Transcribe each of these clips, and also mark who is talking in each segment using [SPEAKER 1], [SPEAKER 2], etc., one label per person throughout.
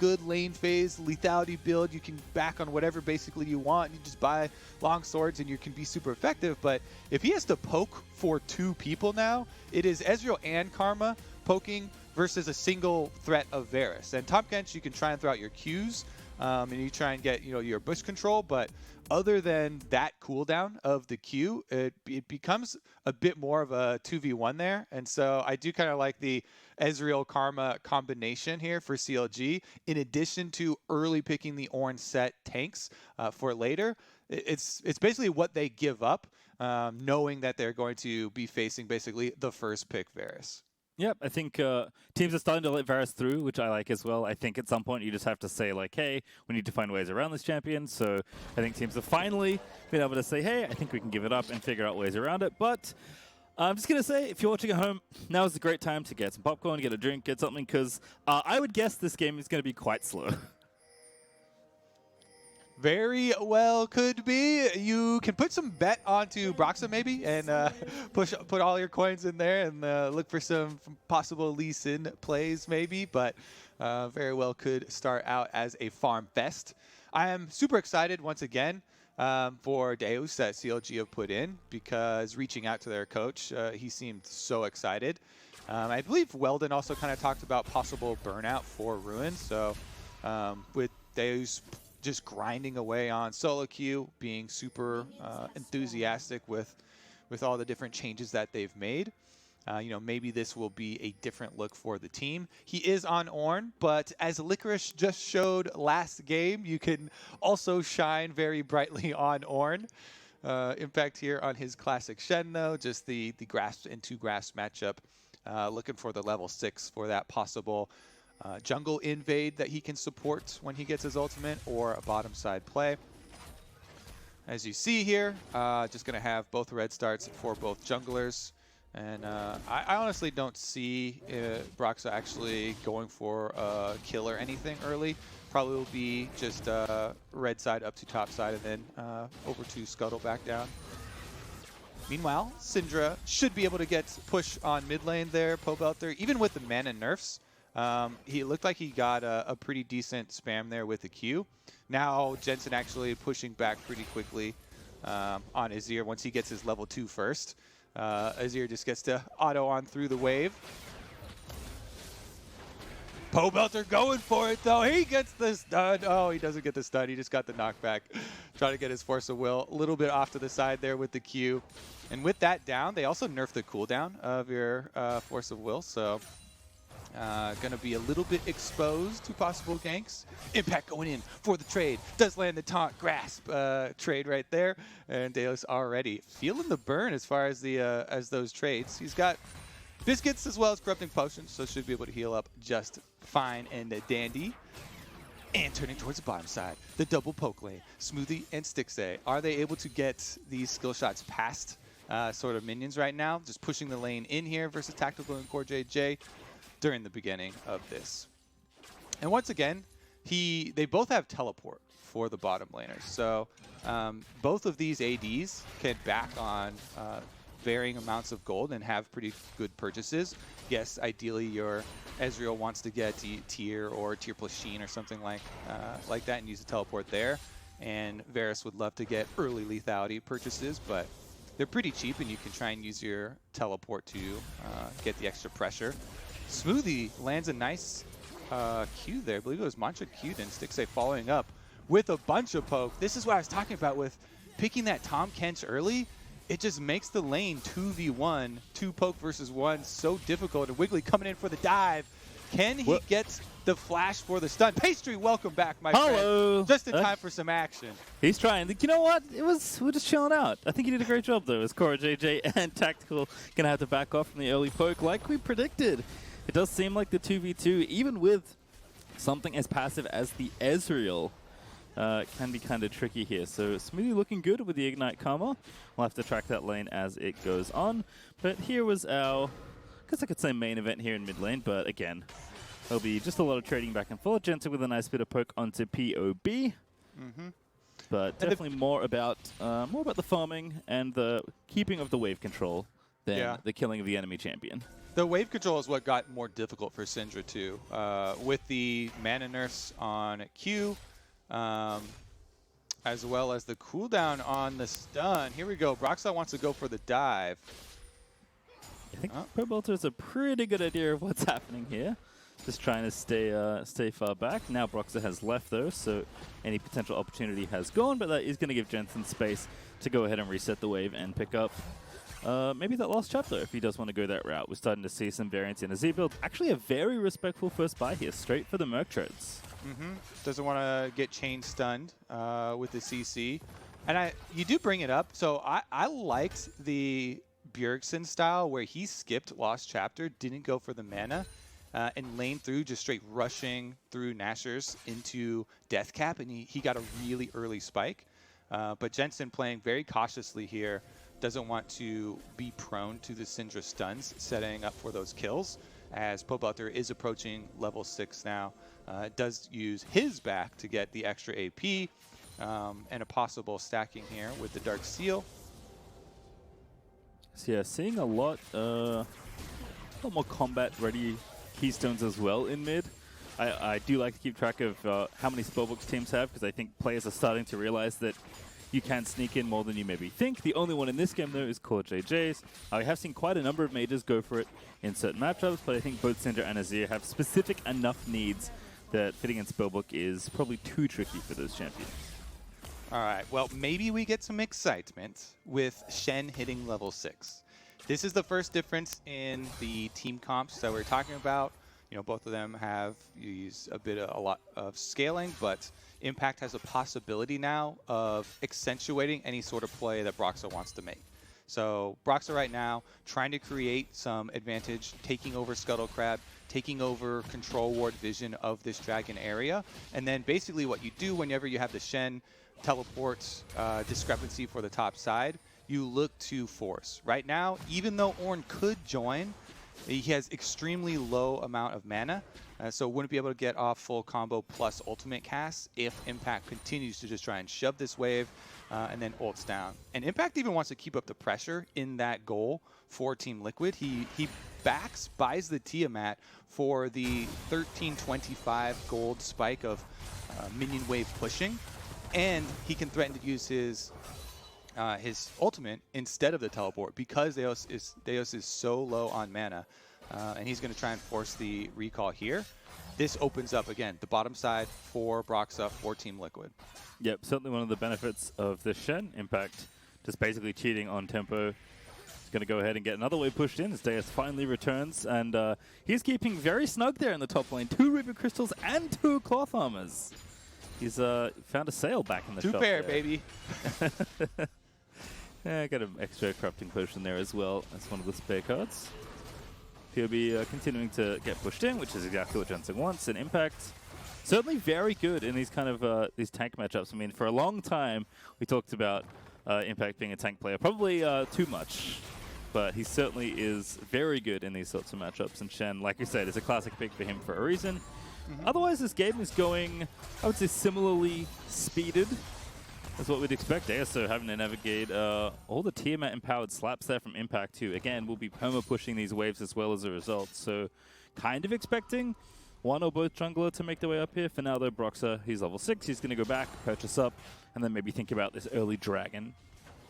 [SPEAKER 1] good lane phase lethality build. You can back on whatever basically you want. You just buy long swords and you can be super effective. But if he has to poke for 2 people now, it is Ezreal and Karma poking versus a single threat of Varus. And top Kench, you can try and throw out your Qs, and you try and get your bush control, but other than that cooldown of the Q, it becomes a bit more of a 2v1 there. And so I do kind of like the Ezreal Karma combination here for CLG, in addition to early picking the Ornn Sett tanks for later. It's basically what they give up, knowing that they're going to be facing basically the first pick Varus.
[SPEAKER 2] Yep, I think teams are starting to let Varus through, which I like as well. I think at some point you just have to say, like, hey, we need to find ways around this champion. So I think teams have finally been able to say, hey, I think we can give it up and figure out ways around it. But I'm just going to say, if you're watching at home, now is a great time to get some popcorn, get a drink, get something, because I would guess this game is going to be quite slow.
[SPEAKER 1] Very well could be. You can put some bet onto Broxah maybe and put all your coins in there and look for some possible Lee Sin plays maybe, but very well could start out as a farm fest. I am super excited once again for Deus that CLG have put in, because reaching out to their coach, he seemed so excited. I believe Weldon also kind of talked about possible burnout for Ruin, so with Deus just grinding away on solo queue, being super enthusiastic with all the different changes that they've made. Maybe this will be a different look for the team. He is on Ornn, but as Licorice just showed last game, you can also shine very brightly on Ornn. Impact here on his classic Shen, though, just the grasp into grasp matchup. Looking for the level 6 for that possible jungle invade that he can support when he gets his ultimate, or a bottom side play. As you see here, just going to have both red starts for both junglers. And I honestly don't see Broxah actually going for a kill or anything early. Probably will be just red side up to top side, and then over to scuttle back down. Meanwhile, Syndra should be able to get push on mid lane there, Pobelter, even with the mana nerfs. He looked like he got a pretty decent spam there with the Q. Now Jensen actually pushing back pretty quickly on Azir once he gets his level 2 first. Azir just gets to auto on through the wave. Pobelter going for it though. He gets the stun. Oh, he doesn't get the stun. He just got the knockback. Trying to get his Force of Will a little bit off to the side there with the Q. And with that down, they also nerfed the cooldown of your Force of Will. So going to be a little bit exposed to possible ganks. Impact going in for the trade. Does land the taunt grasp trade right there. And Deus already feeling the burn as far as the as those trades. He's got biscuits as well as corrupting potions, so should be able to heal up just fine and dandy. And turning towards the bottom side, the double poke lane. Smoothie and Stixxay. Are they able to get these skill shots past sort of minions right now? Just pushing the lane in here versus Tactical and CoreJJ during the beginning of this. And once again, they both have teleport for the bottom laners. So both of these ADs can back on varying amounts of gold and have pretty good purchases. Yes, ideally your Ezreal wants to get tier or tier plus Sheen or something like that and use a teleport there. And Varus would love to get early lethality purchases, but they're pretty cheap and you can try and use your teleport to get the extra pressure. Smoothie lands a nice Q there. I believe it was Mantra Q'd, and Stixxay following up with a bunch of poke. This is what I was talking about with picking that Tahm Kench early. It just makes the lane 2v1, 2 poke versus 1, so difficult. And Wiggily coming in for the dive. Can he get the flash for the stun? Pastry, welcome back, my friend. Just in time for some action.
[SPEAKER 2] He's trying. You know what? We're just chilling out. I think he did a great job, though, as CoreJJ and Tactical going to have to back off from the early poke like we predicted. It does seem like the 2v2, even with something as passive as the Ezreal, can be kind of tricky here. So Smoothie looking good with the Ignite Karma. We'll have to track that lane as it goes on. But here was our, I guess I could say main event here in mid lane, but again, there'll be just a lot of trading back and forth. Jensen with a nice bit of poke onto POB. But definitely more about the farming and the keeping of the wave control than the killing of the enemy champion.
[SPEAKER 1] The wave control is what got more difficult for Syndra too. With the mana nerfs on Q, as well as the cooldown on the stun. Here we go. Broxah wants to go for the dive.
[SPEAKER 2] I think Pobelter is a pretty good idea of what's happening here. Just trying to stay far back. Now Broxah has left though, so any potential opportunity has gone, but that is going to give Jensen space to go ahead and reset the wave and pick up maybe that last chapter if he does want to go that route. We're starting to see some variance in Azir build. Actually a very respectful first buy here, straight for the Merc treads.
[SPEAKER 1] Doesn't want to get chain stunned with the CC. And you do bring it up, so I liked the Bjergsen style where he skipped Lost Chapter, didn't go for the mana, and lane through, just straight rushing through Nashers into Death Cap, and he got a really early spike. But Jensen playing very cautiously here, doesn't want to be prone to the Syndra stuns, setting up for those kills, as Pobelter is approaching level 6 now. Does use his back to get the extra AP, and a possible stacking here with the Dark Seal.
[SPEAKER 2] So yeah, seeing a lot more combat-ready keystones as well in mid. I do like to keep track of how many spellbooks teams have, because I think players are starting to realize that you can sneak in more than you maybe think. The only one in this game, though, is CoreJJ's. I have seen quite a number of mages go for it in certain matchups, but I think both Syndra and Azir have specific enough needs that fitting in spellbook is probably too tricky for those champions.
[SPEAKER 1] All right, well, maybe we get some excitement with Shen hitting level 6. This is the first difference in the team comps that we're talking about. You know, both of them have used a lot of scaling, but Impact has a possibility now of accentuating any sort of play that Broxah wants to make. So Broxah right now trying to create some advantage, taking over Scuttle Crab, taking over control ward vision of this dragon area, and then basically what you do whenever you have the Shen teleports discrepancy for the top side, you look to force. Right now, even though Ornn could join, he has extremely low amount of mana, so wouldn't be able to get off full combo plus ultimate cast if Impact continues to just try and shove this wave and then ults down. And Impact even wants to keep up the pressure in that goal for Team Liquid. He buys the Tiamat for the 1325 gold spike of minion wave pushing, and he can threaten to use his ultimate instead of the teleport because Deus is so low on mana, and he's going to try and force the recall here. This opens up, again, the bottom side for Broxah, for Team Liquid.
[SPEAKER 2] Yep, certainly one of the benefits of the Shen Impact, just basically cheating on tempo. He's going to go ahead and get another wave pushed in as Deus finally returns, and he's keeping very snug there in the top lane. 2 Ruby Crystals and 2 Cloth Armors. He's found a sale back in the shop.
[SPEAKER 1] 2 pair, baby.
[SPEAKER 2] Yeah, got an extra corrupting potion there as well. That's one of the spare cards. He'll be continuing to get pushed in, which is exactly what Jensen wants. And Impact, certainly very good in these kind of these tank matchups. I mean, for a long time, we talked about Impact being a tank player. Probably too much, but he certainly is very good in these sorts of matchups. And Shen, like you said, is a classic pick for him for a reason. Otherwise, this game is going, I would say, similarly speeded. That's what we'd expect. ASO having to navigate all the Tiamat empowered slaps there from Impact too. Again, we'll be perma pushing these waves as well as a result. So kind of expecting one or both jungler to make their way up here. For now though, Broxah, he's level 6. He's going to go back, purchase up, and then maybe think about this early dragon.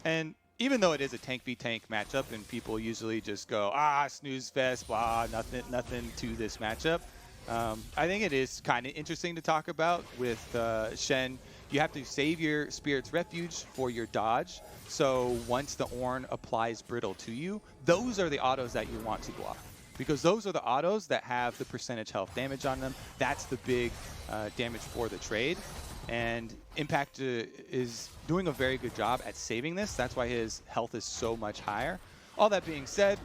[SPEAKER 1] And even though it is a tank v tank matchup and people usually just go, snooze fest, blah, nothing to this matchup, I think it is kind of interesting to talk about with Shen. You have to save your Spirit's Refuge for your dodge. So once the Ornn applies Brittle to you, those are the autos that you want to block. Because those are the autos that have the percentage health damage on them. That's the big damage for the trade. And Impact is doing a very good job at saving this. That's why his health is so much higher. All that being said,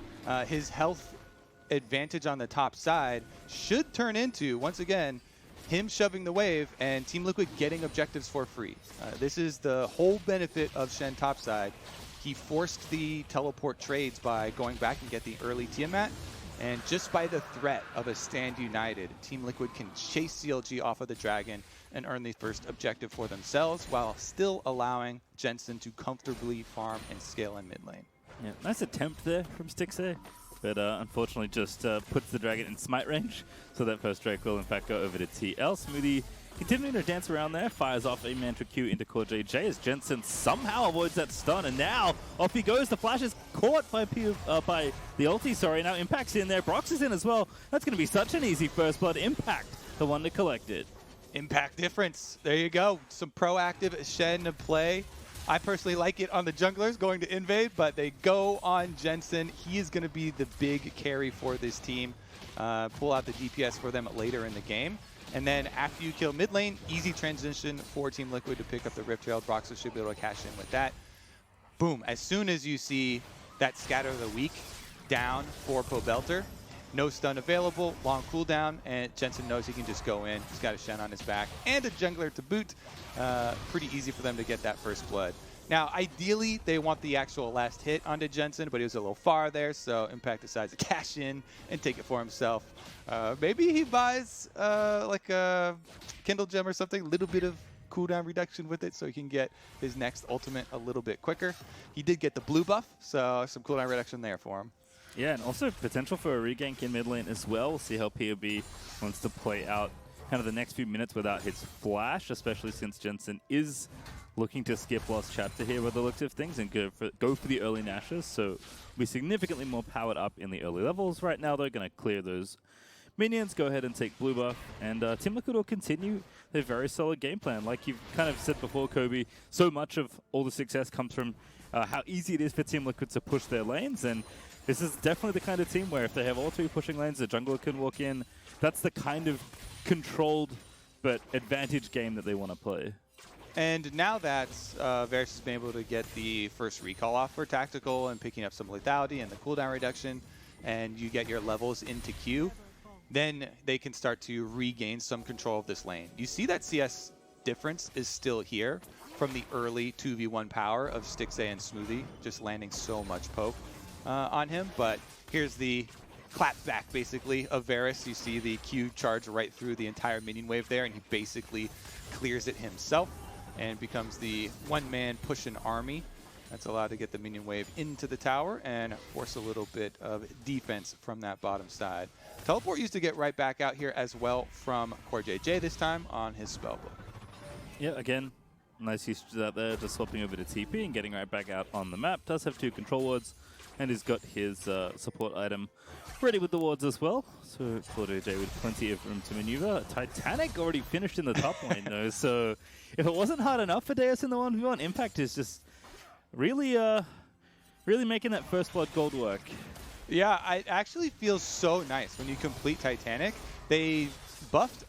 [SPEAKER 1] his health advantage on the top side should turn into, once again, him shoving the wave and Team Liquid getting objectives for free. This is the whole benefit of Shen topside. He forced the teleport trades by going back and get the early Tiamat, and just by the threat of a stand united, Team Liquid can chase CLG off of the dragon and earn the first objective for themselves while still allowing Jensen to comfortably farm and scale in mid lane.
[SPEAKER 2] Yeah, nice attempt there from Stixxay. but unfortunately just puts the Dragon in smite range. So that first Drake will in fact go over to TL. Smoothie continuing to dance around there, fires off a Mantra Q into CoreJJ as Jensen somehow avoids that stun, and now off he goes. The flash is caught by the ulti, sorry. Now Impact's in there, Broxah is in as well. That's going to be such an easy first blood. Impact, the one to collect it.
[SPEAKER 1] Impact difference. There you go. Some proactive Shen play. I personally like it on the junglers going to invade, but they go on Jensen. He is going to be the big carry for this team. Pull out the DPS for them later in the game. And then after you kill mid lane, easy transition for Team Liquid to pick up the Rift Herald. Broxah should be able to cash in with that. Boom. As soon as you see that Scatter of the Weak down for Pobelter, no stun available, long cooldown, and Jensen knows he can just go in. He's got a Shen on his back and a jungler to boot. Pretty easy for them to get that first blood. Now, ideally, they want the actual last hit onto Jensen, but he was a little far there, so Impact decides to cash in and take it for himself. Maybe he buys like a Kindle Gem or something, a little bit of cooldown reduction with it so he can get his next ultimate a little bit quicker. He did get the blue buff, so some cooldown reduction there for him.
[SPEAKER 2] Yeah, and also potential for a regank in mid lane as well. We'll see how POB wants to play out kind of the next few minutes without his flash, especially since Jensen is looking to skip Lost Chapter here with the looks of things and go for the early Nashes. So we're significantly more powered up in the early levels. Right now, they're going to clear those minions, go ahead and take blue buff, and Team Liquid will continue their very solid game plan. Like you've kind of said before, Kobe, so much of all the success comes from how easy it is for Team Liquid to push their lanes, and this is definitely the kind of team where if they have all three pushing lanes, the jungler can walk in. That's the kind of controlled but advantage game that they want to play.
[SPEAKER 1] And now that Varus has been able to get the first recall off for Tactical and picking up some lethality and the cooldown reduction, and you get your levels into queue, then they can start to regain some control of this lane. You see that CS difference is still here from the early 2v1 power of Stixxay and Smoothie, just landing so much poke on him. But here's the clap back, basically, of Varus. You see the Q charge right through the entire minion wave there, and he basically clears it himself and becomes the one-man push-in army that's allowed to get the minion wave into the tower and force a little bit of defense from that bottom side. Teleport used to get right back out here as well from CoreJJ this time on his spellbook.
[SPEAKER 2] Yeah, again, nice use of that there, just swapping over to TP and getting right back out on the map. Does have 2 control wards, and he's got his support item ready with the wards as well. So CoreJJ with plenty of room to maneuver. Titanic already finished in the top lane though, so if it wasn't hard enough for Deus in the 1v1, Impact is just really making that first blood gold work.
[SPEAKER 1] Yeah, it actually feels so nice when you complete Titanic. They buffed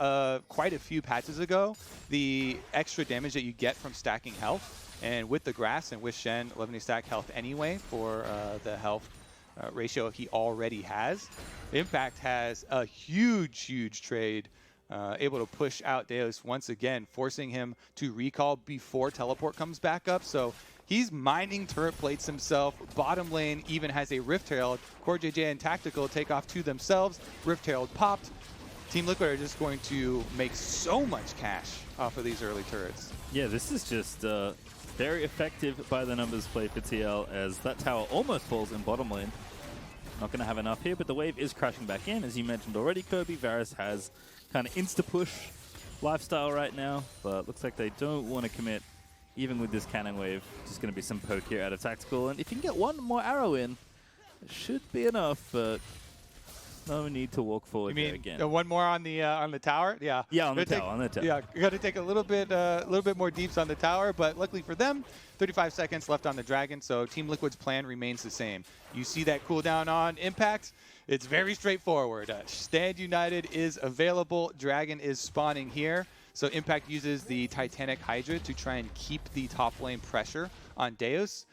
[SPEAKER 1] quite a few patches ago the extra damage that you get from stacking health, and with the grass and with Shen, 11 stack health anyway for the health ratio he already has. Impact has a huge trade, able to push out Deus once again, forcing him to recall before teleport comes back up. So he's mining turret plates himself. Bottom lane even has a Rift Herald. CoreJJ and Tactical take off to themselves. Rift Herald popped. Team Liquid are just going to make so much cash off of these early turrets.
[SPEAKER 2] Yeah, this is just very effective by the numbers play for TL, as that tower almost falls in bottom lane. Not going to have enough here, but the wave is crashing back in. As you mentioned already, Kobe, Varus has kind of insta-push lifestyle right now, but looks like they don't want to commit even with this cannon wave. Just going to be some poke here out of Tactical, and if you can get one more arrow in, it should be enough, but no need to walk forward there again.
[SPEAKER 1] One more on the tower? Yeah.
[SPEAKER 2] Yeah, on the tower.
[SPEAKER 1] Yeah, you got to take a little bit more deeps on the tower, but luckily for them, 35 seconds left on the Dragon, so Team Liquid's plan remains the same. You see that cooldown on Impact? It's very straightforward. Stand United is available. Dragon is spawning here. So Impact uses the Titanic Hydra to try and keep the top lane pressure on Deus,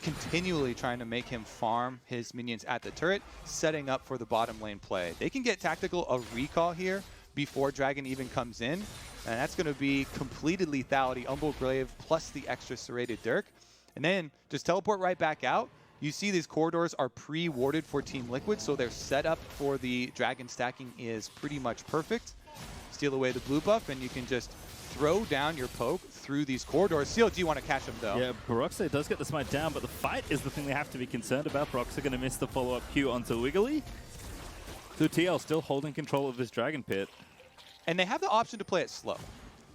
[SPEAKER 1] continually trying to make him farm his minions at the turret, setting up for the bottom lane play. They can get Tactical a recall here before Dragon even comes in, and that's going to be completed lethality, Umbral Grave, plus the extra serrated Dirk. And then just teleport right back out. You see these corridors are pre-warded for Team Liquid, so their setup for the Dragon stacking is pretty much perfect. Steal away the blue buff, and you can just throw down your poke through these corridors. CLG want to catch him though.
[SPEAKER 2] Yeah, Broxah does get the smite down, but the fight is the thing they have to be concerned about. Broxah going to miss the follow-up Q onto Wiggily. So TL still holding control of this Dragon Pit.
[SPEAKER 1] And they have the option to play it slow.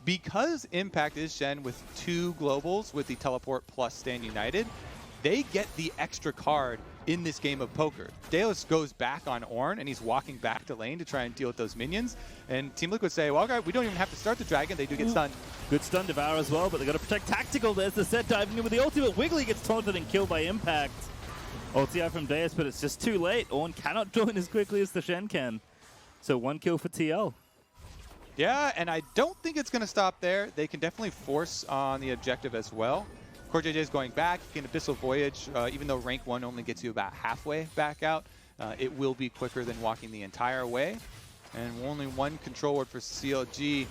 [SPEAKER 1] Because Impact is Shen with 2 globals with the teleport plus Stand United, they get the extra card in this game of poker. Dallas goes back on Ornn, and he's walking back to lane to try and deal with those minions. And Team Liquid say, well, okay, we don't even have to start the Dragon. They do get stunned.
[SPEAKER 2] Good stun Devour as well, but they got to protect Tactical. There's the Sett diving in with the ultimate. Wiggily gets taunted and killed by Impact. Ulti out from Deus, but it's just too late. Ornn cannot join as quickly as the Shen can. So 1 kill for TL.
[SPEAKER 1] Yeah, and I don't think it's going to stop there. They can definitely force on the objective as well. CoreJJ is going back. He can Abyssal Voyage, even though rank 1 only gets you about halfway back out. It will be quicker than walking the entire way. And only 1 control word for CLG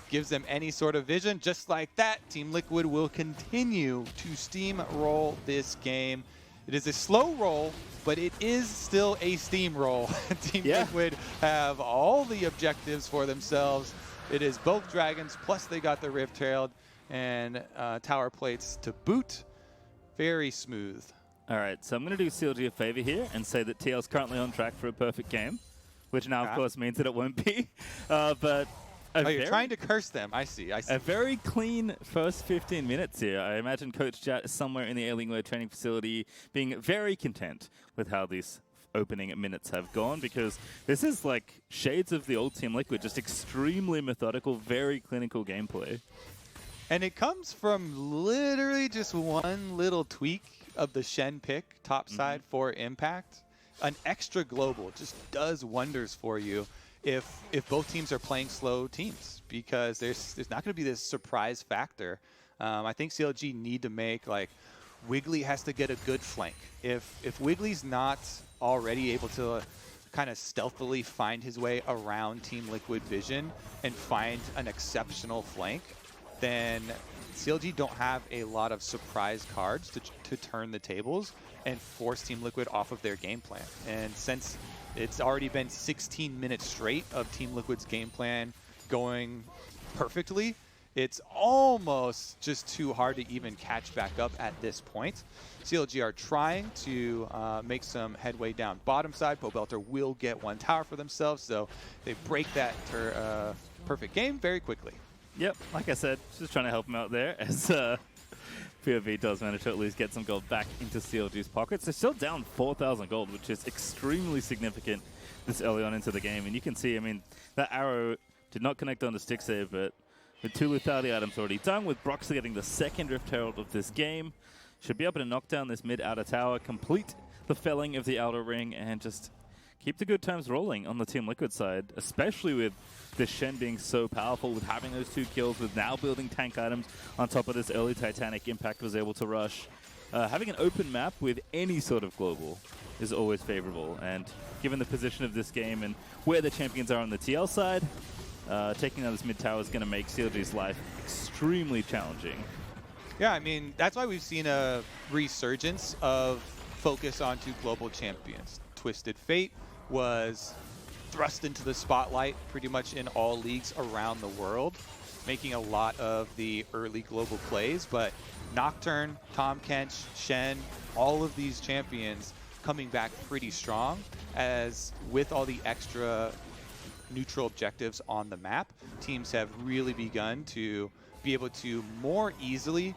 [SPEAKER 1] gives them any sort of vision. Just like that, Team Liquid will continue to steamroll this game. It is a slow roll, but it is still a steamroll. Team Liquid have all the objectives for themselves. It is both dragons, plus they got the Rift Herald and tower plates to boot. Very smooth.
[SPEAKER 2] All right, so I'm going to do CLG a favor here and say that TL's currently on track for a perfect game, which now, of course, means that it won't be. But
[SPEAKER 1] you're trying to curse them. I see.
[SPEAKER 2] A very clean first 15 minutes here. I imagine Coach Jat is somewhere in the Alienware training facility being very content with how these opening minutes have gone, because this is like shades of the old Team Liquid, just extremely methodical, very clinical gameplay.
[SPEAKER 1] And it comes from literally just one little tweak of the Shen pick topside for Impact. An extra global just does wonders for you if both teams are playing slow teams, because there's not going to be this surprise factor. I think CLG need to make, like, Wiggily has to get a good flank. If Wiggly's not already able to kind of stealthily find his way around Team Liquid vision and find an exceptional flank, then CLG don't have a lot of surprise cards to turn the tables and force Team Liquid off of their game plan. And since it's already been 16 minutes straight of Team Liquid's game plan going perfectly, it's almost just too hard to even catch back up at this point. CLG are trying to make some headway down bottom side. Pobelter will get 1 tower for themselves, so they break that perfect game very quickly.
[SPEAKER 2] Yep, like I said, just trying to help him out there as POV does manage to at least get some gold back into CLG's pockets. They're still down 4,000 gold, which is extremely significant this early on into the game. And you can see, I mean, that arrow did not connect on the Stixxay, but with 2 lethality items already done, with Broxah getting the 2nd Rift Herald of this game, should be able to knock down this mid-outer tower, complete the felling of the outer ring, and just keep the good times rolling on the Team Liquid side, especially with this Shen being so powerful, with having those 2 kills, with now building tank items on top of this early Titanic. Impact was able to rush. Having an open map with any sort of global is always favorable, and given the position of this game and where the champions are on the TL side, taking down this mid tower is going to make CLG's life extremely challenging.
[SPEAKER 1] Yeah, I mean, that's why we've seen a resurgence of focus onto global champions. Twisted Fate was thrust into the spotlight pretty much in all leagues around the world, making a lot of the early global plays, but Nocturne, Tahm, Kench, Shen, all of these champions coming back pretty strong, as with all the extra neutral objectives on the map, teams have really begun to be able to more easily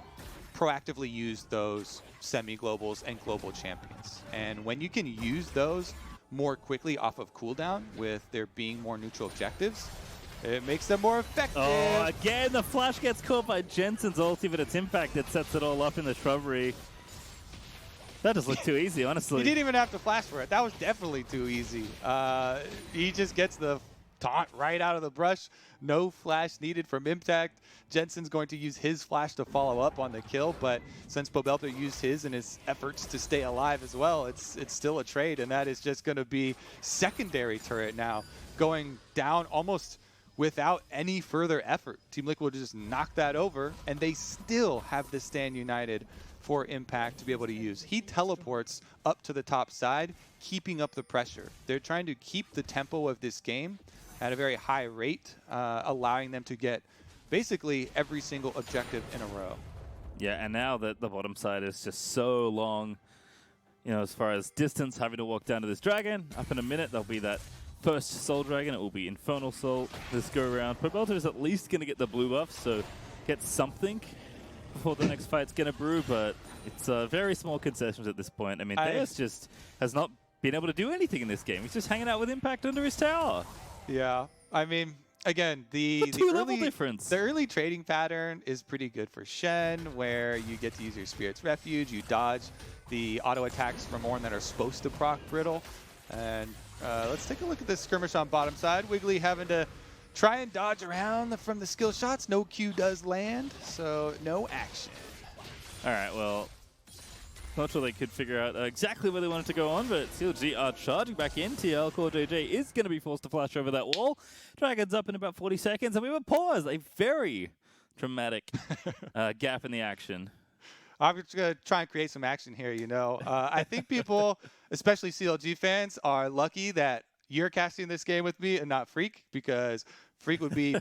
[SPEAKER 1] proactively use those semi-globals and global champions. And when you can use those more quickly off of cooldown with there being more neutral objectives, it makes them more effective.
[SPEAKER 2] Oh, again, the flash gets caught by Jensen's ulti, but it's Impact that sets it all up in the shrubbery. That just looked too easy, honestly.
[SPEAKER 1] He didn't even have to flash for it. That was definitely too easy. He just gets the taunt right out of the brush. No flash needed from Impact. Jensen's going to use his flash to follow up on the kill, but since Pobelter used his in his efforts to stay alive as well, it's still a trade, and that is just going to be secondary turret now, going down almost without any further effort. Team Liquid will just knock that over, and they still have the Stand United for Impact to be able to use. He teleports up to the top side, keeping up the pressure. They're trying to keep the tempo of this game at a very high rate, allowing them to get basically every single objective in a row.
[SPEAKER 2] Yeah, and now that the bottom side is just so long, you know, as far as distance, having to walk down to this dragon. Up in a minute, there'll be that first Soul Dragon. It will be Infernal Soul this go around. Pobelter is at least going to get the blue buff, so get something before the next fight's going to brew, but it's very small concessions at this point. I mean, Deus just has not been able to do anything in this game. He's just hanging out with Impact under his tower.
[SPEAKER 1] Yeah, I mean, again, the
[SPEAKER 2] level difference.
[SPEAKER 1] The early trading pattern is pretty good for Shen, where you get to use your Spirit's Refuge, you dodge the auto attacks from Ornn that are supposed to proc Brittle. And let's take a look at this skirmish on bottom side. Wiggily having to try and dodge around from the skill shots. No Q does land, so no action.
[SPEAKER 2] All right, well, not sure they could figure out exactly where they wanted to go on, but CLG are charging back in. TL CoreJJ is going to be forced to flash over that wall. Dragon's up in about 40 seconds, and we have a pause. A very dramatic gap in the action.
[SPEAKER 1] I'm just going to try and create some action here, you know. I think people, especially CLG fans, are lucky that you're casting this game with me and not Freak, because Freak would be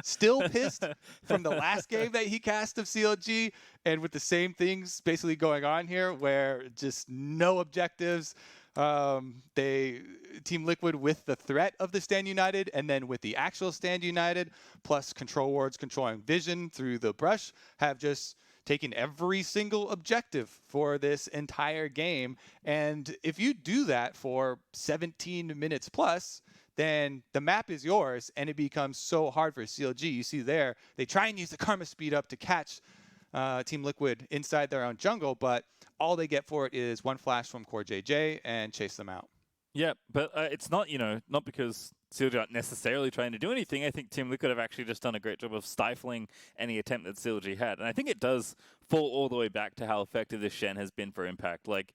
[SPEAKER 1] still pissed from the last game that he cast of CLG, and with the same things basically going on here, where just no objectives. Team Liquid with the threat of the Stand United, and then with the actual Stand United, plus control wards controlling vision through the brush, have just taken every single objective for this entire game. And if you do that for 17 minutes plus, then the map is yours, and it becomes so hard for CLG. You see there, they try and use the Karma speed up to catch Team Liquid inside their own jungle, but all they get for it is one flash from CoreJJ and chase them out.
[SPEAKER 2] Yeah, but it's not, you know, not because CLG aren't necessarily trying to do anything. I think Team Liquid have actually just done a great job of stifling any attempt that CLG had. And I think it does fall all the way back to how effective this Shen has been for Impact. Like,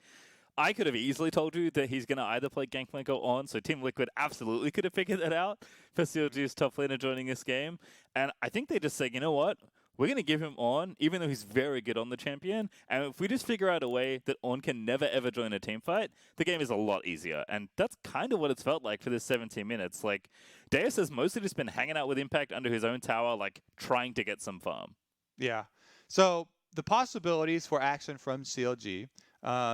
[SPEAKER 2] I could have easily told you that he's going to either play Gangplank or Ornn, so Team Liquid absolutely could have figured that out for CLG's top laner joining this game. And I think they just say, you know what? We're going to give him Ornn, even though he's very good on the champion. And if we just figure out a way that Ornn can never, ever join a team fight, the game is a lot easier. And that's kind of what it's felt like for this 17 minutes. Like, Deus has mostly just been hanging out with Impact under his own tower, like, trying to get some farm.
[SPEAKER 1] Yeah. So the possibilities for action from CLG,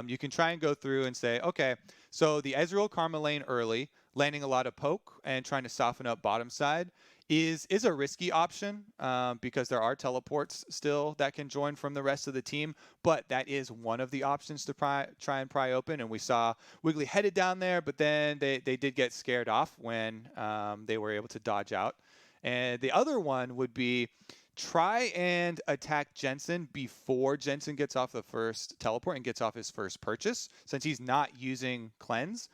[SPEAKER 1] you can try and go through and say, okay, so the Ezreal Karma lane early, landing a lot of poke and trying to soften up bottom side, is a risky option because there are teleports still that can join from the rest of the team, but that is one of the options to try and pry open. And we saw Wiggily headed down there, but then they did get scared off when they were able to dodge out. And the other one would be try and attack Jensen before Jensen gets off the first teleport and gets off his first purchase, since he's not using cleanse.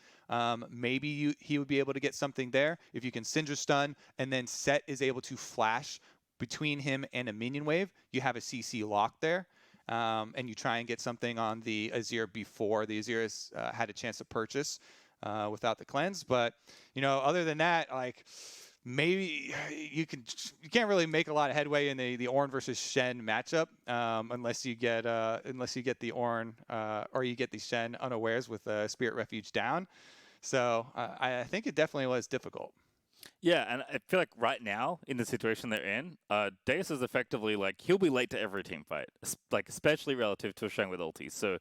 [SPEAKER 1] Maybe he would be able to get something there if you can Syndra stun, and then Sett is able to flash between him and a minion wave. You have a CC lock there, and you try and get something on the Azir before the Azir has had a chance to purchase without the cleanse. But you know, other than that, like, maybe you can't really make a lot of headway in the Ornn versus Shen matchup unless you get the Ornn or you get the Shen unawares with Spirit Refuge down. So I think it definitely was difficult.
[SPEAKER 2] Yeah, and I feel like right now, in the situation they're in, Deus is effectively like, he'll be late to every team fight, like especially relative to a Shen with ulti. So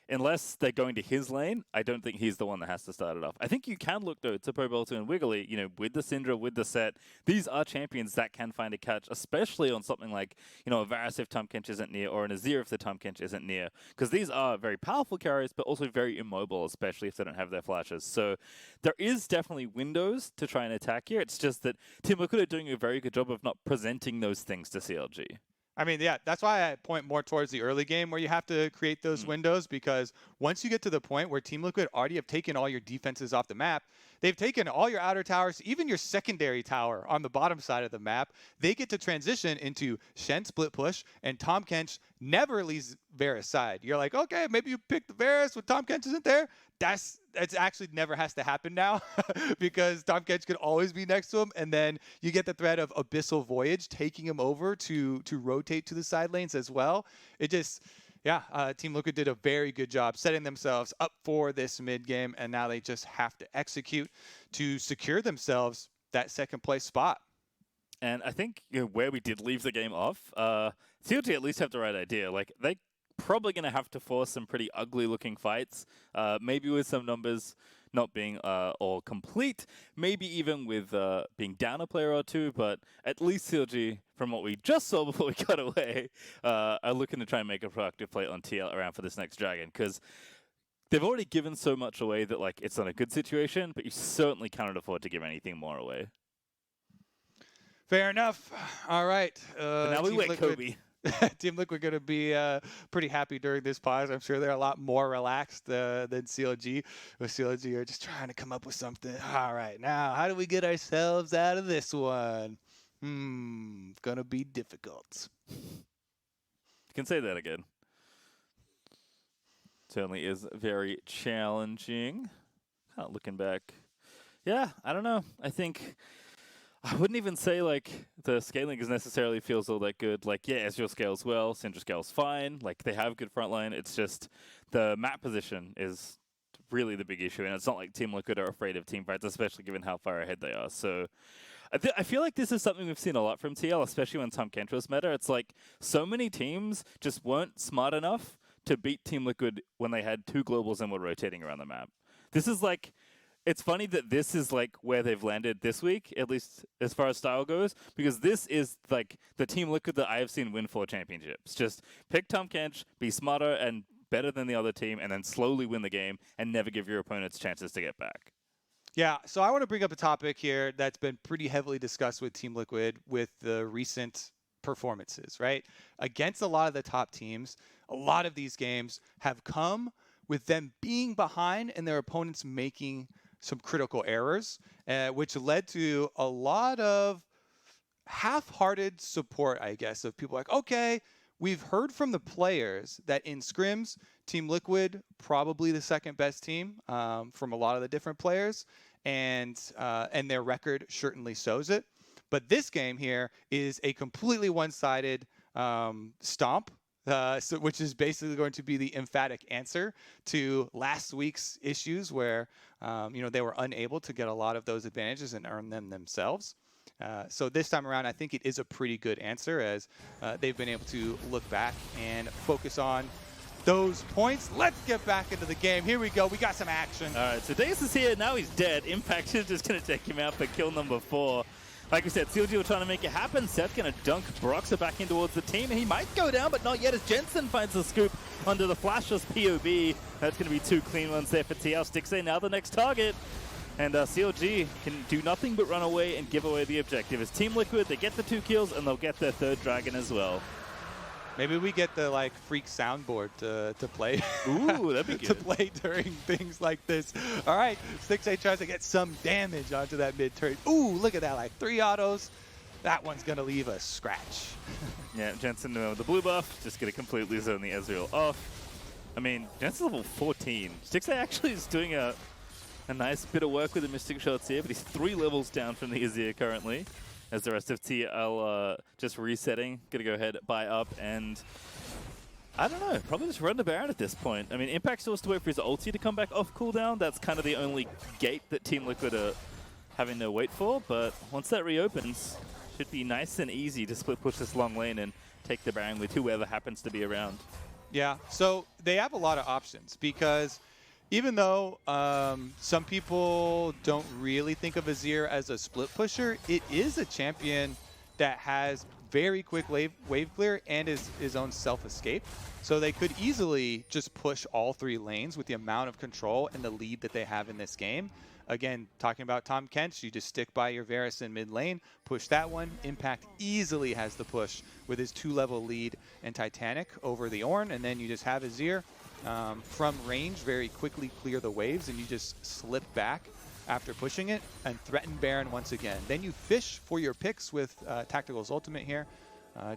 [SPEAKER 2] unless they're going to his lane, I don't think he's the one that has to start it off. I think you can look, though, to Pobelter and Wiggily, you know, with the Syndra, with the Sett. These are champions that can find a catch, especially on something like, you know, a Varus if Tahm Kench isn't near, or an Azir if the Tahm Kench isn't near. Because these are very powerful carriers, but also very immobile, especially if they don't have their flashes. So there is definitely windows to try and attack here. It's just that Team Liquid are doing a very good job of not presenting those things to CLG.
[SPEAKER 1] I mean, yeah, that's why I point more towards the early game where you have to create those windows, because once you get to the point where Team Liquid already have taken all your defenses off the map, they've taken all your outer towers, even your secondary tower on the bottom side of the map, they get to transition into Shen split push, and Tahm Kench never leaves Varus side. You're like, okay, maybe you pick the Varus when Tahm Kench isn't there. It's actually never has to happen now because Tahm Kench can always be next to him, and then you get the threat of Abyssal Voyage taking him over to rotate to the side lanes as well. It just, yeah, Team Liquid did a very good job setting themselves up for this mid game, and now they just have to execute to secure themselves that second place spot.
[SPEAKER 2] And I think where we did leave the game off, CLG at least have the right idea. Like, they probably going to have to force some pretty ugly-looking fights, maybe with some numbers not being all complete, maybe even with being down a player or two, but at least CLG, from what we just saw before we got away, are looking to try and make a productive play on TL around for this next Dragon, because they've already given so much away that like it's not a good situation, but you certainly cannot afford to give anything more away.
[SPEAKER 1] Fair enough. All right.
[SPEAKER 2] But now we wait, Kobe.
[SPEAKER 1] Team Liquid going to be pretty happy during this pause. I'm sure they're a lot more relaxed than CLG. But CLG are just trying to come up with something. All right, now how do we get ourselves out of this one? Gonna be difficult.
[SPEAKER 2] You can say that again. Certainly is very challenging. Looking back. Yeah, I don't know. I think I wouldn't even say like the scaling is necessarily feels all that good. Like, yeah, Ezreal scales well, Syndra scales fine. Like, they have good frontline. It's just the map position is really the big issue, and it's not like Team Liquid are afraid of team fights, especially given how far ahead they are. So I feel like this is something we've seen a lot from TL, especially when Tahm Kench was meta. It's like so many teams just weren't smart enough to beat Team Liquid when they had two globals and were rotating around the map. This is like, it's funny that this is like where they've landed this week, at least as far as style goes, because this is like the Team Liquid that I have seen win 4 championships. Just pick Tahm Kench, be smarter and better than the other team, and then slowly win the game and never give your opponents chances to get back.
[SPEAKER 1] Yeah, so I want to bring up a topic here that's been pretty heavily discussed with Team Liquid with the recent performances, right? Against a lot of the top teams, a lot of these games have come with them being behind and their opponents making some critical errors, which led to a lot of half-hearted support, I guess, of people like, okay, we've heard from the players that in scrims, Team Liquid, probably the second best team from a lot of the different players, and their record certainly shows it. But this game here is a completely one-sided stomp, which is basically going to be the emphatic answer to last week's issues where they were unable to get a lot of those advantages and earn them themselves. So this time around, I think it is a pretty good answer as they've been able to look back and focus on those points. Let's get back into the game. Here we go. We got some action.
[SPEAKER 2] All right, so Dace is here. Now he's dead. Impact is just going to take him out for kill number 4. Like we said, CLG were trying to make it happen. Sett going to dunk Broxah back in towards the team. He might go down, but not yet as Jensen finds the scoop under the flashless POB. That's going to be 2 clean ones there for TL. Stixxay now the next target. And CLG can do nothing but run away and give away the objective. As Team Liquid, they get the 2 kills, and they'll get their 3rd dragon as well.
[SPEAKER 1] Maybe we get the like freak soundboard to play.
[SPEAKER 2] Ooh, that'd be good.
[SPEAKER 1] To play during things like this. All right, Stixxay tries to get some damage onto that mid turret. Ooh, look at that, like 3 autos. That one's gonna leave a scratch.
[SPEAKER 2] Yeah, Jensen with the blue buff, just gonna completely zone the Ezreal off. I mean, Jensen's level 14. Stixxay actually is doing a nice bit of work with the Mystic Shots here, but he's 3 levels down from the Azir currently. As the rest of TL just resetting, gonna go ahead, buy up, and I don't know, probably just run the Baron at this point. I mean, Impact still has to wait for his ulti to come back off cooldown. That's kind of the only gate that Team Liquid are having to wait for, but once that reopens, should be nice and easy to split push this long lane and take the Baron with whoever happens to be around.
[SPEAKER 1] Yeah, so they have a lot of options because even though some people don't really think of Azir as a split pusher, it is a champion that has very quick wave clear and his own self-escape. So they could easily just push all 3 lanes with the amount of control and the lead that they have in this game. Again, talking about Tahm Kench, you just stick by your Varus in mid lane, push that one. Impact easily has the push with his 2-level lead and Titanic over the Ornn, and then you just have Azir from range very quickly clear the waves, and you just slip back after pushing it and threaten Baron once again. Then you fish for your picks with Tactical's ultimate here.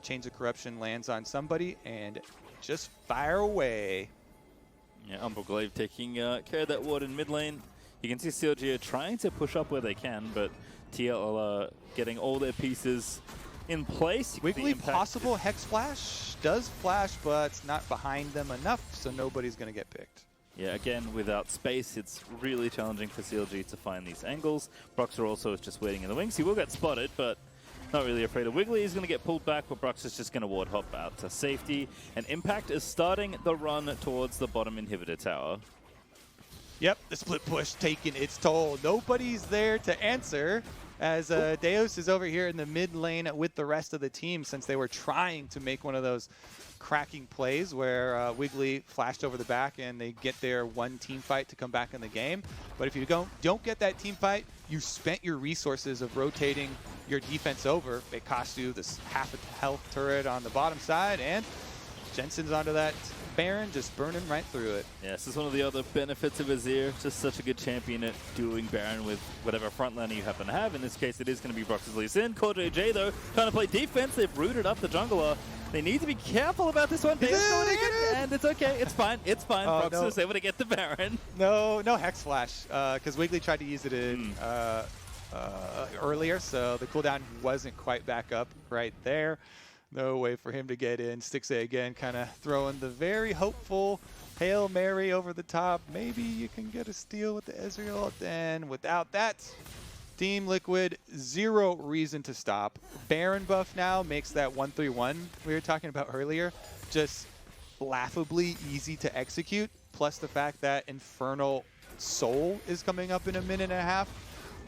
[SPEAKER 1] Chains of Corruption lands on somebody and just fire away.
[SPEAKER 2] Yeah, Umbreglaive taking care of that ward in mid lane. You can see CLG are trying to push up where they can, but TL are getting all their pieces in place.
[SPEAKER 1] Wiggily possible Hex Flash does flash, but it's not behind them enough, so nobody's going to get picked.
[SPEAKER 2] Yeah, again, without space, it's really challenging for CLG to find these angles. Broxah also is just waiting in the wings. He will get spotted, but Not really afraid of Wiggily. He's going to get pulled back, but Broxah is just going to ward hop out to safety. And Impact is starting the run towards the bottom inhibitor tower.
[SPEAKER 1] Yep, the split push taking its toll. Nobody's there to answer as Deus is over here in the mid lane with the rest of the team since they were trying to make one of those cracking plays where Wiggily flashed over the back and they get their one team fight to come back in the game. But if you don't get that team fight, you spent your resources of rotating your defense over. It cost you this half a health turret on the bottom side, and Jensen's onto that Baron, just burning right through it.
[SPEAKER 2] Yeah, this is one of the other benefits of Azir. Just such a good champion at dueling Baron with whatever frontliner you happen to have. In this case, it is going to be Broxah's Lee Sin. CoreJJ, though, trying to play defense. They've rooted up the jungler. They need to be careful about this one. They're going in, and it's okay. It's fine. It's fine.
[SPEAKER 1] Oh,
[SPEAKER 2] Broxah's able to get the Baron.
[SPEAKER 1] No Hex Flash, because Wiggily tried to use it in earlier, so the cooldown wasn't quite back up right there. No way for him to get in. Stixxay again kind of throwing the very hopeful Hail Mary over the top. Maybe you can get a steal with the Ezreal. And without that, Team Liquid, zero reason to stop. Baron buff now makes that 1-3-1 we were talking about earlier just laughably easy to execute. Plus the fact that Infernal Soul is coming up in a minute and a half.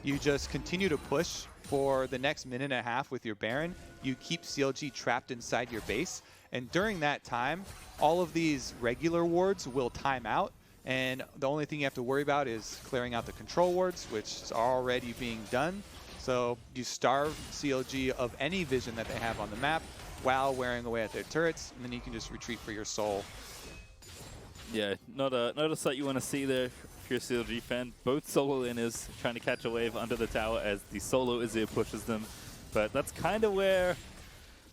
[SPEAKER 1] You just continue to push for the next minute and a half with your Baron. You keep CLG trapped inside your base, and during that time, all of these regular wards will time out, and the only thing you have to worry about is clearing out the control wards, which is already being done. So you starve CLG of any vision that they have on the map while wearing away at their turrets, and then you can just retreat for your soul.
[SPEAKER 2] Yeah, not a sight you want to see there if you're a CLG fan. Both solo laners trying to catch a wave under the tower as the solo Azir pushes them. But that's kind of where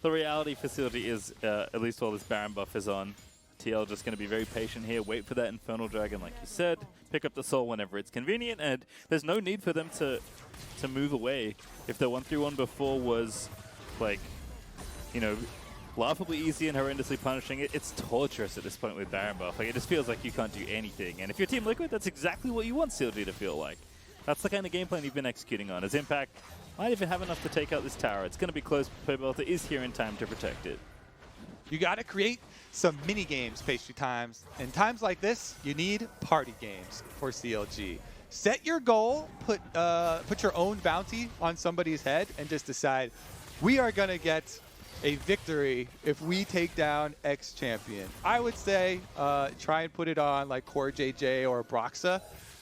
[SPEAKER 2] the reality for CLG is, at least while this Baron buff is on. TL just going to be very patient here, wait for that Infernal Dragon, like you said, pick up the soul whenever it's convenient, and there's no need for them to move away. If the 1-3-1 before was, like, you know, laughably easy and horrendously punishing, it's torturous at this point with Baron buff. Like, it just feels like you can't do anything. And if you're Team Liquid, that's exactly what you want CLG to feel like. That's the kind of game plan you've been executing on, as Impact might even have enough to take out this tower. It's going to be close, but Pobelter is here in time to protect it.
[SPEAKER 1] You got to create some mini games, PastryTime. In times like this, you need party games for CLG. Set your goal, put your own bounty on somebody's head, and just decide, we are going to get a victory if we take down X champion. I would say try and put it on like CoreJJ or Broxah,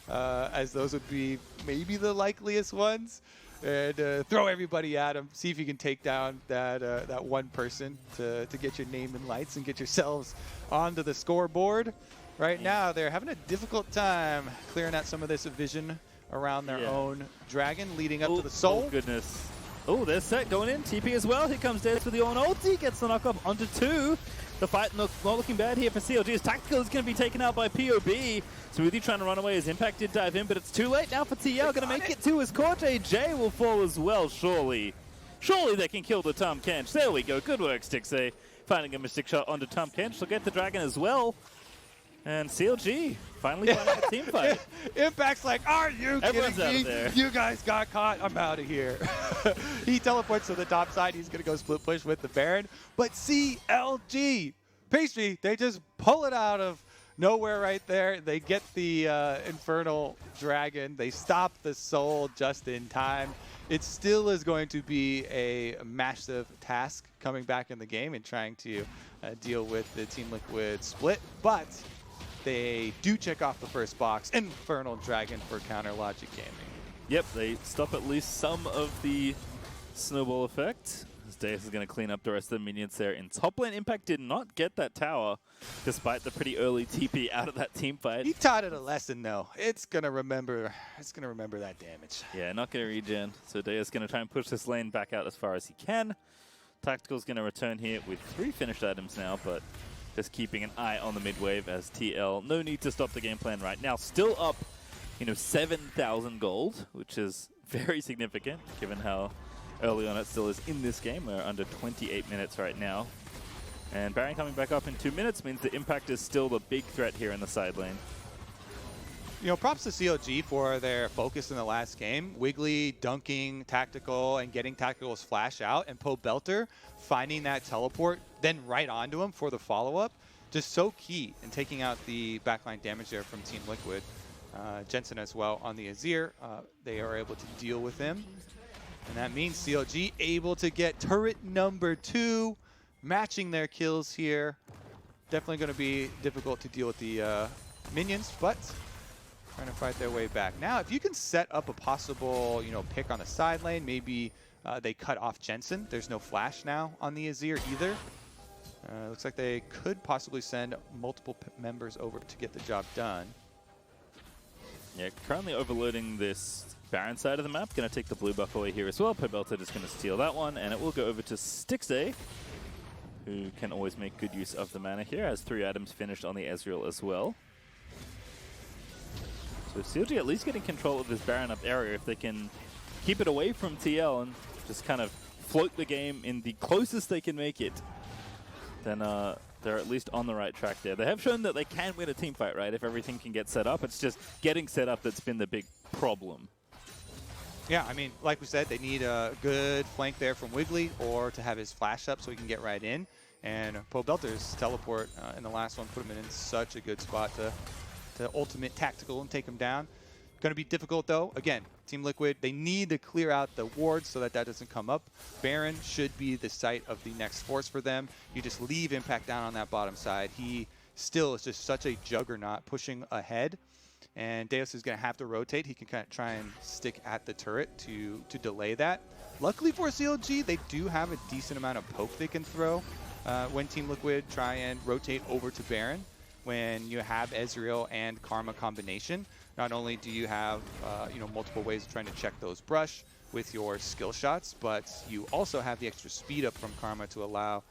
[SPEAKER 1] as those would be maybe the likeliest ones. And throw everybody at him. See if you can take down that one person to get your name in lights and get yourselves onto the scoreboard. Right now, they're having a difficult time clearing out some of this vision around their own dragon, leading up to the soul.
[SPEAKER 2] Oh, goodness. Oh, there's Sett going in. TP as well. Here comes Deus with the Ornn ulti. Gets the knockoff onto 2. The fight not looking bad here for CLG. His Tactical is going to be taken out by POB. Smoothie trying to run away. His Impact did dive in, but it's too late now for TL. Going to make it 2 as CoreJJ will fall as well, surely. Surely they can kill the Tahm Kench. There we go. Good work, Stixxay. Finding a mystic shot onto Tahm Kench. They'll get the dragon as well. And CLG finally finding a team fight.
[SPEAKER 1] Impact's like, are you
[SPEAKER 2] Everyone's
[SPEAKER 1] kidding me?
[SPEAKER 2] out there.
[SPEAKER 1] You guys got caught. I'm out of here. He teleports to the top side. He's going to go split push with the Baron. But CLG, Pastry, they just pull it out of nowhere right there. They get the Infernal Dragon. They stop the soul just in time. It still is going to be a massive task coming back in the game and trying to deal with the Team Liquid split. But they do check off the first box, Infernal Dragon for Counter Logic Gaming.
[SPEAKER 2] Yep, they stop at least some of the snowball effect. As Deus is going to clean up the rest of the minions there in top lane. Impact did not get that tower, despite the pretty early TP out of that team fight.
[SPEAKER 1] He taught it a lesson, though. It's gonna remember that damage.
[SPEAKER 2] Yeah, not going to regen. So Deus is going to try and push this lane back out as far as he can. Tactical's going to return here with 3 finished items now, but just keeping an eye on the mid wave as TL. No need to stop the game plan right now. Still up, 7,000 gold, which is very significant given how early on it still is in this game. We're under 28 minutes right now. And Baron coming back up in 2 minutes means the Impact is still the big threat here in the side lane.
[SPEAKER 1] You know, props to CLG for their focus in the last game. Wiggily dunking Tactical and getting Tactical's flash out, and Pobelter finding that teleport, then right onto him for the follow-up. Just so key in taking out the backline damage there from Team Liquid. Jensen as well on the Azir. They are able to deal with him. And that means CLG able to get turret number 2, matching their kills here. Definitely going to be difficult to deal with the minions, but trying to fight their way back. Now, if you can set up a possible, you know, pick on the side lane, maybe they cut off Jensen. There's no flash now on the Azir either. Looks like they could possibly send multiple members over to get the job done.
[SPEAKER 2] Yeah, currently overloading this Baron side of the map. Going to take the blue buff away here as well. Pobelter just going to steal that one, and it will go over to Stixxay, who can always make good use of the mana here. Has 3 items finished on the Ezreal as well. So CLG at least getting control of this Baron up area. If they can keep it away from TL and just kind of float the game in the closest they can make it, then they're at least on the right track there. They have shown that they can win a team fight, right? If everything can get set up. It's just getting set up that's been the big problem.
[SPEAKER 1] Yeah, I mean, like we said, they need a good flank there from Wiggily or to have his flash up so he can get right in. And Pobelter's teleport in the last one put him in such a good spot to ultimate tactical and take him down. Going to be difficult though. Again, Team Liquid, they need to clear out the wards so that doesn't come up. Baron should be the site of the next force for them. You just leave Impact down on that bottom side. He still is just such a juggernaut pushing ahead. And Deus is going to have to rotate. He can kind of try and stick at the turret to delay that. Luckily for CLG, they do have a decent amount of poke they can throw when Team Liquid try and rotate over to Baron. When you have Ezreal and Karma combination, not only do you have you know, multiple ways of trying to check those brush with your skill shots, but you also have the extra speed up from Karma to allow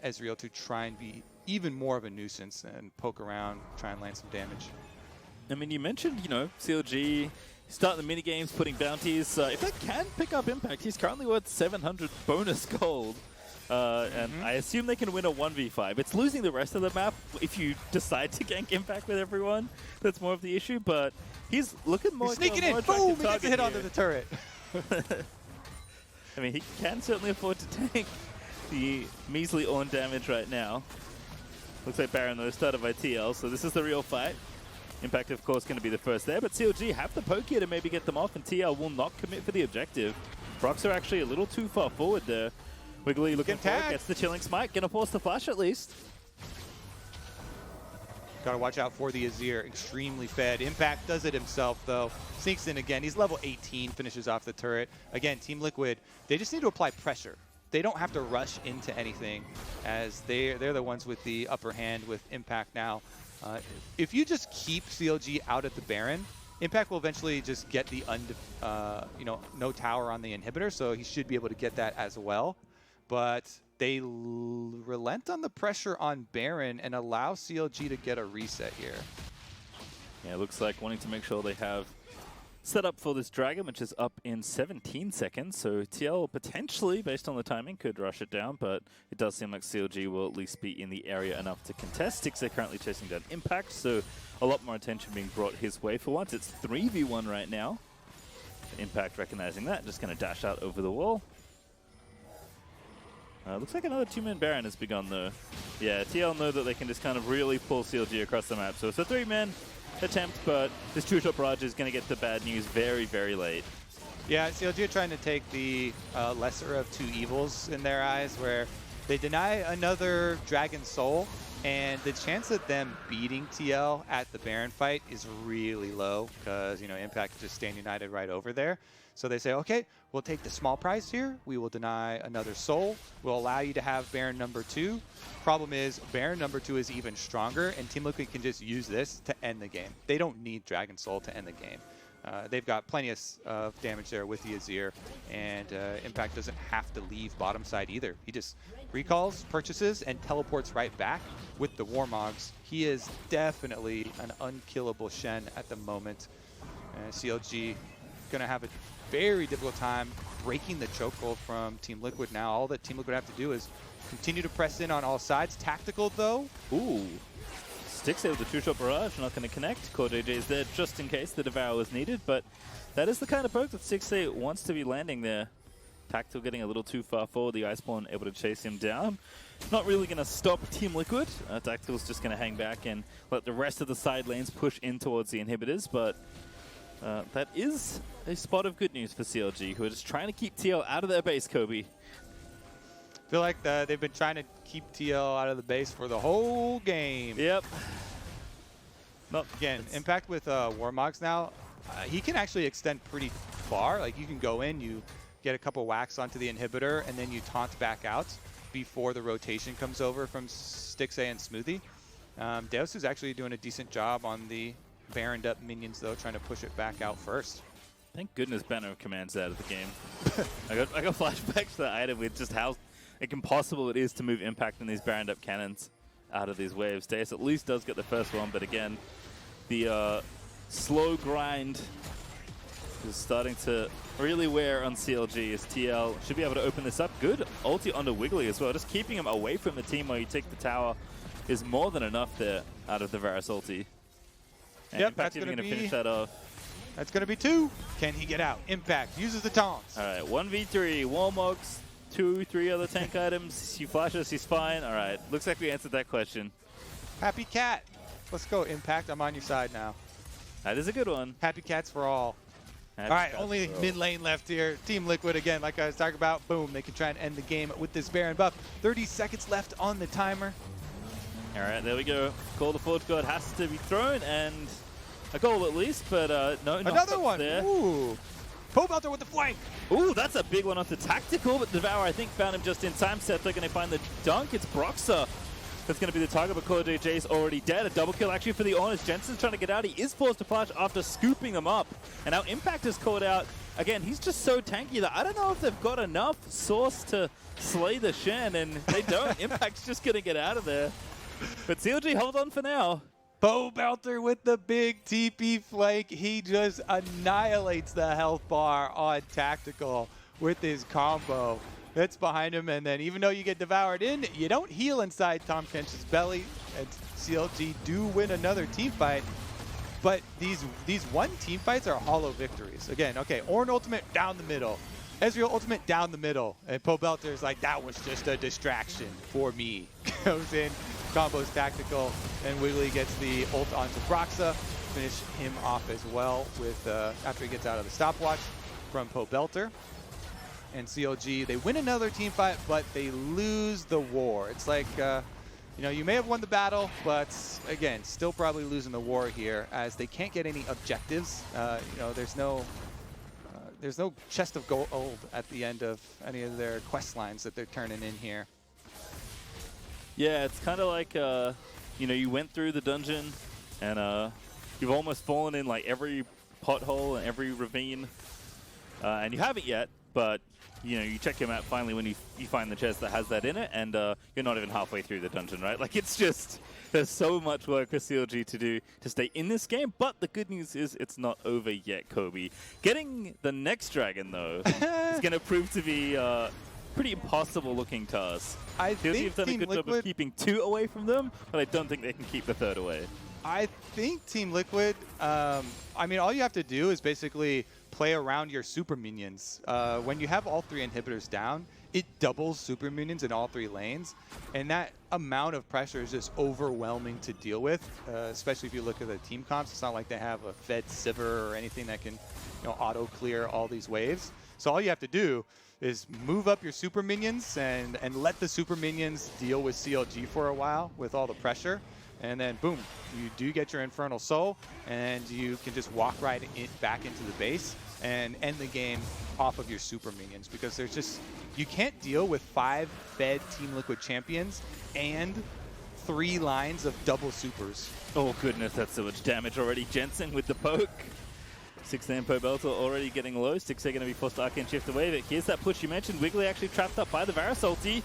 [SPEAKER 1] Ezreal to try and be even more of a nuisance and poke around, try and land some damage.
[SPEAKER 2] I mean, you mentioned, you know, CLG starting the mini games, putting bounties. If they can pick up Impact, he's currently worth 700 bonus gold. And I assume they can win a 1v5. It's losing the rest of the map if you decide to gank Impact with everyone. That's more of the issue, but he's looking more...
[SPEAKER 1] He's sneaking in, boom, he gets a hit onto the turret.
[SPEAKER 2] I mean, he can certainly afford to take the measly Ornn damage right now. Looks like Baron, though, started by TL, so this is the real fight. Impact, of course, going to be the first there, but CLG have the poke here to maybe get them off, and TL will not commit for the objective. Broxah actually a little too far forward there. Wiggily looking for it, gets the chilling smite, gonna force the flash at least.
[SPEAKER 1] Gotta watch out for the Azir, extremely fed. Impact does it himself though. Sneaks in again, he's level 18, finishes off the turret. Again, Team Liquid, they just need to apply pressure. They don't have to rush into anything as they're the ones with the upper hand with Impact now. If you just keep CLG out at the Baron, Impact will eventually just get the you know, no tower on the inhibitor, so he should be able to get that as well. But they relent on the pressure on Baron and allow CLG to get a reset here.
[SPEAKER 2] Yeah, it looks like wanting to make sure they have set up for this Dragon, which is up in 17 seconds. So TL potentially, based on the timing, could rush it down, but it does seem like CLG will at least be in the area enough to contest. Stixxay currently chasing down Impact, so a lot more attention being brought his way. For once, it's 3v1 right now. Impact recognizing that, just going to dash out over the wall. Looks like another 2-man Baron has begun though. Yeah, TL know that they can just kind of really pull CLG across the map. So it's a 3-man attempt, but this 2-shot barrage is going to get the bad news very, very late.
[SPEAKER 1] Yeah, CLG are trying to take the lesser of two evils in their eyes, where they deny another Dragon Soul, and the chance of them beating TL at the Baron fight is really low, because, you know, Impact is just stand united right over there. So they say, okay, we'll take the small prize here. We will deny another soul. We'll allow you to have Baron number 2. Problem is, Baron number 2 is even stronger, and Team Liquid can just use this to end the game. They don't need Dragon Soul to end the game. They've got plenty of damage there with the Azir, and Impact doesn't have to leave bottom side either. He just recalls, purchases, and teleports right back with the Warmogs. He is definitely an unkillable Shen at the moment. CLG going to have a very difficult time breaking the chokehold from Team Liquid now. All that Team Liquid have to do is continue to press in on all sides. Tactical, though.
[SPEAKER 2] Ooh. Stixxay with the two-shot barrage, not going to connect. CoreJJ is there just in case the Devour was needed, but that is the kind of poke that Stixxay wants to be landing there. Tactical getting a little too far forward, the Iceborne able to chase him down. Not really going to stop Team Liquid. Tactical's just going to hang back and let the rest of the side lanes push in towards the inhibitors, but that is a spot of good news for CLG, who are just trying to keep TL out of their base, Kobe.
[SPEAKER 1] I feel like they've been trying to keep TL out of the base for the whole game.
[SPEAKER 2] Yep.
[SPEAKER 1] Again, Impact with Warmogs now, he can actually extend pretty far. Like, you can go in, you get a couple whacks onto the inhibitor, and then you taunt back out before the rotation comes over from Stixxay and Smoothie. Deus is actually doing a decent job on the Baroned up minions, though, trying to push it back out first.
[SPEAKER 2] Thank goodness Banner of Command's out of the game. I got flashbacks to that item with just how impossible it is to move Impact in these Baroned up cannons out of these waves. Deus at least does get the first one, but again, the slow grind is starting to really wear on CLG as TL should be able to open this up. Good ulti onto Wiggily as well. Just keeping him away from the team while you take the tower is more than enough there out of the Varus ulti. And
[SPEAKER 1] yep,
[SPEAKER 2] Impact
[SPEAKER 1] that's going to
[SPEAKER 2] finish that off.
[SPEAKER 1] That's going to be 2. Can he get out? Impact uses the taunts.
[SPEAKER 2] All right, 1v3. Warmogs, 2-3 other tank items. He flashes, he's fine. All right, looks like we answered that question.
[SPEAKER 1] Happy Cat. Let's go, Impact. I'm on your side now.
[SPEAKER 2] That is a good one.
[SPEAKER 1] Happy Cats for all.
[SPEAKER 2] Happy
[SPEAKER 1] all right,
[SPEAKER 2] Cats
[SPEAKER 1] only mid lane left here. Team Liquid again, like I was talking about. Boom, they can try and end the game with this Baron buff. 30 seconds left on the timer.
[SPEAKER 2] All right, there we go. Call the Forge God has to be thrown, and a goal at least, but no.
[SPEAKER 1] Another one.
[SPEAKER 2] There.
[SPEAKER 1] Ooh. Pobelter with the flank.
[SPEAKER 2] Ooh, that's a big one off the Tactical, but Devour, I think, found him just in time. Sett, they're going to find the dunk. It's Broxah that's going to be the target, but CoreJJ's already dead. A double kill actually for the Ornn as Jensen's trying to get out. He is forced to flash after scooping them up. And now Impact is caught out. Again, he's just so tanky that I don't know if they've got enough source to slay the Shen, and they don't. Impact's just going to get out of there. But CLG, hold on for now.
[SPEAKER 1] Pobelter with the big TP flank. He just annihilates the health bar on Tactical with his combo. That's behind him, and then even though you get devoured in, you don't heal inside Tahm Kench's belly, and CLG do win another team fight. But these one team fights are hollow victories. Again, okay, Ornn ultimate down the middle. Ezreal ultimate down the middle. And Pobelter is like, that was just a distraction for me. Goes in, combos Tactical, and Wiggily gets the ult onto Broxah. Finish him off as well with after he gets out of the stopwatch from Pobelter. And CLG, they win another team fight, but they lose the war. It's like, you know, you may have won the battle, but again, still probably losing the war here as they can't get any objectives. You know, there's no chest of gold at the end of any of their quest lines that they're turning in here.
[SPEAKER 2] Yeah, it's kind of like, you know, you went through the dungeon and you've almost fallen in like every pothole and every ravine, and you haven't yet, but you know, you check your map finally when you find the chest that has that in it, and you're not even halfway through the dungeon, right? Like, it's just, there's so much work for CLG to do to stay in this game, but the good news is it's not over yet, Kobe. Getting the next dragon, though, is going to prove to be pretty impossible looking task.
[SPEAKER 1] I
[SPEAKER 2] CLG
[SPEAKER 1] think
[SPEAKER 2] have done a good job of keeping 2 away from them, but I don't think they can keep the 3rd away.
[SPEAKER 1] I think Team Liquid, I mean, all you have to do is basically play around your super minions. When you have all 3 inhibitors down, it doubles super minions in all 3 lanes, and that amount of pressure is just overwhelming to deal with, especially if you look at the team comps. It's not like they have a fed Sivir or anything that can, you know, auto-clear all these waves. So all you have to do is move up your super minions and let the super minions deal with CLG for a while with all the pressure. And then, boom, you do get your Infernal Soul, and you can just walk right back into the base and end the game off of your super minions, because there's just, you can't deal with 5 fed Team Liquid champions and 3 lines of double supers.
[SPEAKER 2] Oh goodness, that's so much damage already. Jensen with the poke. 6-9 Pobelter already getting low. Stixxay going to be forced to arcane shift away, but here's that push you mentioned. Wiggily actually trapped up by the Varus ulti.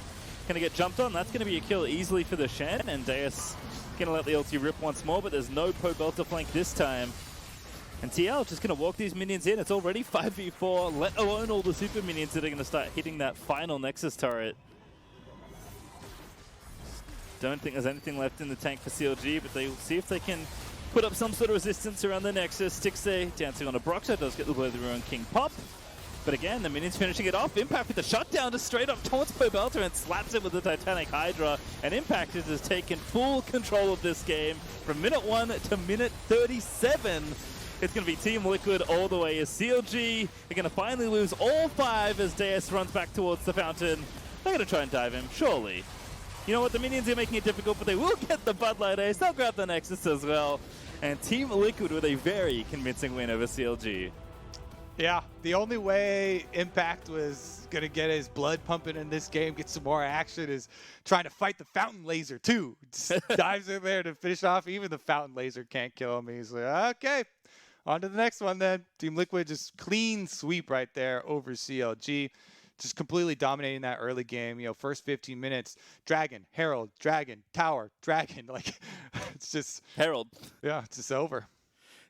[SPEAKER 2] Going to get jumped on. That's going to be a kill easily for the Shen, and Deus going to let the ulti rip once more, but there's no Pobelter flank this time. And TL just going to walk these minions in. It's already 5v4, let alone all the super minions that are going to start hitting that final Nexus turret. Don't think there's anything left in the tank for CLG, but they will see if they can put up some sort of resistance around the Nexus. Stixxay dancing on a Broxah does get the blow through on King Pop. But again, the minions finishing it off. Impact with the shutdown just straight up towards Pobelter and slaps it with the Titanic Hydra. And Impact has taken full control of this game from minute 1 to minute 37. It's going to be Team Liquid all the way as CLG. They're going to finally lose all 5 as DS runs back towards the fountain. They're going to try and dive him, surely. You know what, the minions are making it difficult, but they will get the Bud Light Ace. They'll grab the Nexus as well. And Team Liquid with a very convincing win over CLG.
[SPEAKER 1] Yeah, the only way Impact was going to get his blood pumping in this game, get some more action, is trying to fight the Fountain Laser, too. Just dives in there to finish off. Even the Fountain Laser can't kill him. He's like, okay, on to the next one then. Team Liquid just clean sweep right there over CLG. Just completely dominating that early game. You know, first 15 minutes, Dragon, Herald, Dragon, Tower, Dragon. Like, it's just...
[SPEAKER 2] Herald.
[SPEAKER 1] Yeah, it's just over.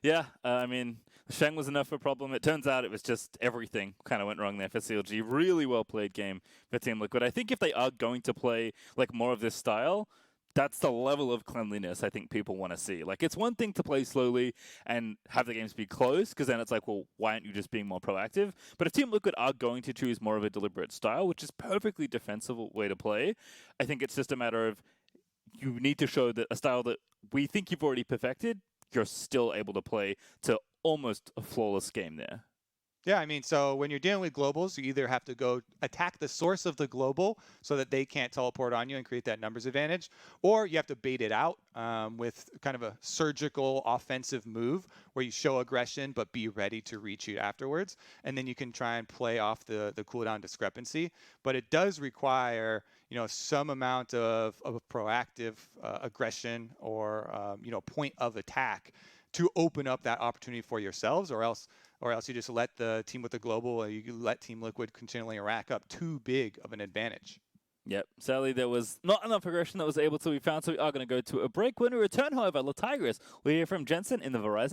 [SPEAKER 2] Yeah, I mean... Shen was enough of a problem. It turns out it was just everything kind of went wrong there for CLG. Really well played game for Team Liquid. I think if they are going to play like more of this style, that's the level of cleanliness I think people want to see. Like, it's one thing to play slowly and have the games be close, because then it's like, well, why aren't you just being more proactive? But if Team Liquid are going to choose more of a deliberate style, which is perfectly defensible way to play, I think it's just a matter of you need to show that a style that we think you've already perfected, you're still able to play to almost a flawless game there.
[SPEAKER 1] Yeah, I mean, so when you're dealing with globals, you either have to go attack the source of the global so that they can't teleport on you and create that numbers advantage, or you have to bait it out with kind of a surgical offensive move where you show aggression but be ready to retreat afterwards, and then you can try and play off the cooldown discrepancy. But it does require, you know, some amount of proactive aggression or, you know, point of attack to open up that opportunity for yourselves, or else you just let the team with the global, you let Team Liquid continually rack up too big of an advantage.
[SPEAKER 2] Yep, sadly there was not enough aggression that was able to be found, so we are going to go to a break. When we return, however, Tigris, we'll hear from Jensen in the Verizon